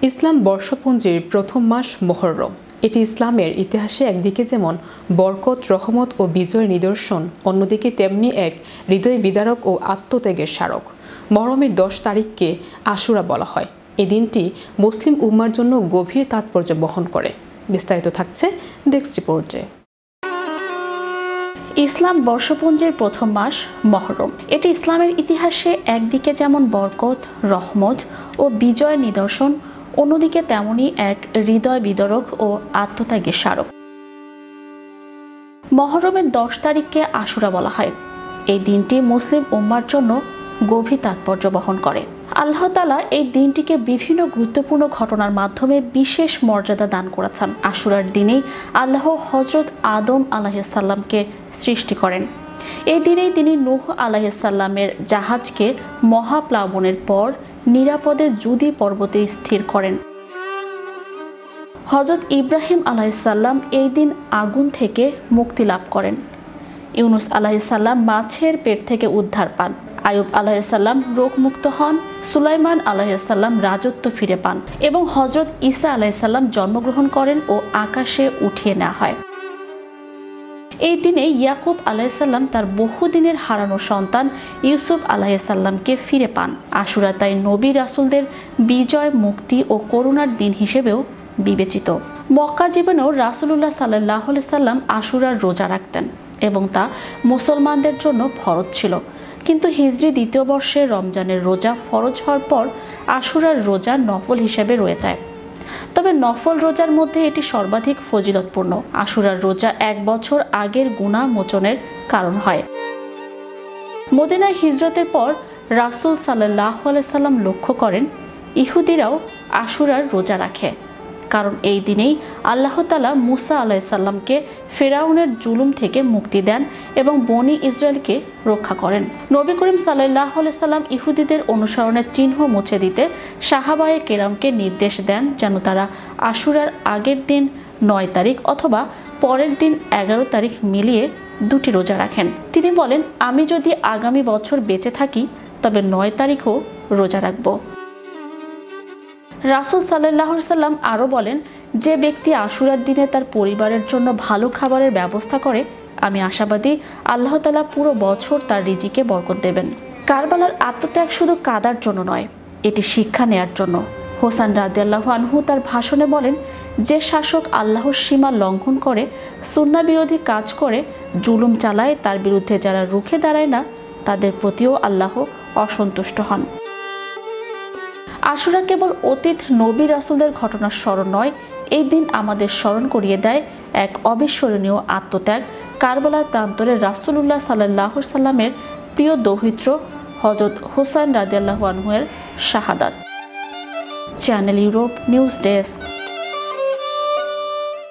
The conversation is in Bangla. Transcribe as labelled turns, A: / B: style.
A: ইসলাম বর্ষপঞ্জির প্রথম মাস মুহররম। এটি ইসলামের ইতিহাসে একদিকে যেমন বরকত, রহমত ও বিজয়ের নিদর্শন, অন্যদিকে তেমনি এক হৃদয় বিদারক ও আত্মত্যাগের স্মারক। মুহররমের 10 তারিখকে আশুরা বলা হয়। এই দিনটি মুসলিম উম্মার জন্য গভীর তাৎপর্য বহন করে। বিস্তারিত থাকছে ডেস্ক রিপোর্টে।
B: ইসলাম বর্ষপঞ্জির প্রথম মাস মুহররম। এটি ইসলামের ইতিহাসে একদিকে যেমন বরকত, রহমত ও বিজয়ের নিদর্শন, অন্যদিকে তেমনি এক হৃদয় বিদারক ও আত্মত্যাগের স্মারক। মুহররমের 10 তারিখকে আশুরা বলা হয়। এই দিনটি মুসলিম উম্মার জন্য গভীর তাৎপর্য বহন করে। আল্লাহ তাআলা এই দিনটিকে বিভিন্ন গুরুত্বপূর্ণ ঘটনার মাধ্যমে বিশেষ মর্যাদা দান করেছেন। আশুরার দিনেই আল্লাহ হযরত আদম আলাইহিসসালামকে সৃষ্টি করেন। এই দিনেই তিনি নূহ আলাইহিসসালামের জাহাজকে মহাপ্লাবনের পর নিরাপদে জুদি পর্বতে স্থির করেন। হযরত ইব্রাহিম আলাইহিসসালাম এই দিন আগুন থেকে মুক্তি লাভ করেন। ইউনুস আলাইহিসসালাম মাছের পেট থেকে উদ্ধার পান। আইয়ুব আলাইহিসসালাম রোগমুক্ত হন। সুলাইমান আলাইহিসসালাম রাজত্ব ফিরে পান এবং হযরত ঈসা আলাইহিসসালাম জন্মগ্রহণ করেন ও আকাশে উঠিয়ে নেওয়া হয়। এই দিনে ইয়াকুব আলাইহিসসালাম তার বহুদিনের হারানো সন্তান ইউসুফ আলাইহিসসালামকে ফিরে পান। আশুরা তাই নবী রাসূলদের বিজয়, মুক্তি ও করুণার দিন হিসেবেও বিবেচিত। মক্কা জীবনেও রাসূলুল্লাহ সাল্লাল্লাহু আলাইহি সাল্লাম আশুরার রোজা রাখতেন এবং তা মুসলমানদের জন্য ফরজ ছিল। কিন্তু হিজরি দ্বিতীয় বর্ষে রমজানের রোজা ফরজ হওয়ার পর আশুরার রোজা নফল হিসেবে রয়ে যায়। তবে নফল রোজার মধ্যে এটি সর্বাধিক ফজিলতপূর্ণ। আশুরার রোজা 1 বছর আগের গুনাহ মোচনের কারণ হয়। মদিনায় হিজরতের পর রাসূল সাল্লাল্লাহু আলাইহি সাল্লাম লক্ষ্য করেন ইহুদিরাও আশুরার রোজা রাখে, কারণ এই দিনেই আল্লাহ তাআলা মুসা আলাইহিসসালামকে ফেরাউনের জুলুম থেকে মুক্তি দেন এবং বনি ইসরায়েলকে রক্ষা করেন। নবী করিম সাল্লাল্লাহু আলাইহি সাল্লাম ইহুদিদের অনুসরণের চিহ্ন মুছে দিতে সাহাবায়ে কেরামকে নির্দেশ দেন যেন তারা আশুরার আগের দিন 9 তারিখ অথবা পরের দিন 11 তারিখ মিলিয়ে 2টি রোজা রাখেন। তিনি বলেন, আমি যদি আগামী বছর বেঁচে থাকি তবে 9 তারিখও রোজা রাখব। রাসূল সাল্লাল্লাহু আলাইহি সাল্লাম আরও বলেন, যে ব্যক্তি আশুরার দিনে তার পরিবারের জন্য ভালো খাবারের ব্যবস্থা করে, আমি আশাবাদী আল্লাহ তাআলা পুরো বছর তার রিজিকে বরকত দেবেন। কারবালার আত্মত্যাগ শুধু কাদার জন্য নয়, এটি শিক্ষা নেয়ার জন্য। হোসেন রাদিয়াল্লাহু আনহু তার ভাষণে বলেন, যে শাসক আল্লাহর সীমা লঙ্ঘন করে, সুন্নাহ বিরোধী কাজ করে, জুলুম চালায়, তার বিরুদ্ধে যারা রুখে দাঁড়ায় না, তাদের প্রতিও আল্লাহ অসন্তুষ্ট হন। আশুরা কেবল অতীত নবী রাসূলদের ঘটনার স্মরণ নয়, এই দিন আমাদের স্মরণ করিয়ে দেয় এক অবিস্মরণীয় আত্মত্যাগ, কারবালার প্রান্তরে রাসূলুল্লাহ সাল্লাল্লাহু আলাইহি সাল্লামের প্রিয় দৌহিত্র হযরত হোসেন রাদিয়াল্লাহু আনহু এর শাহাদাত। Channel Europe news desk.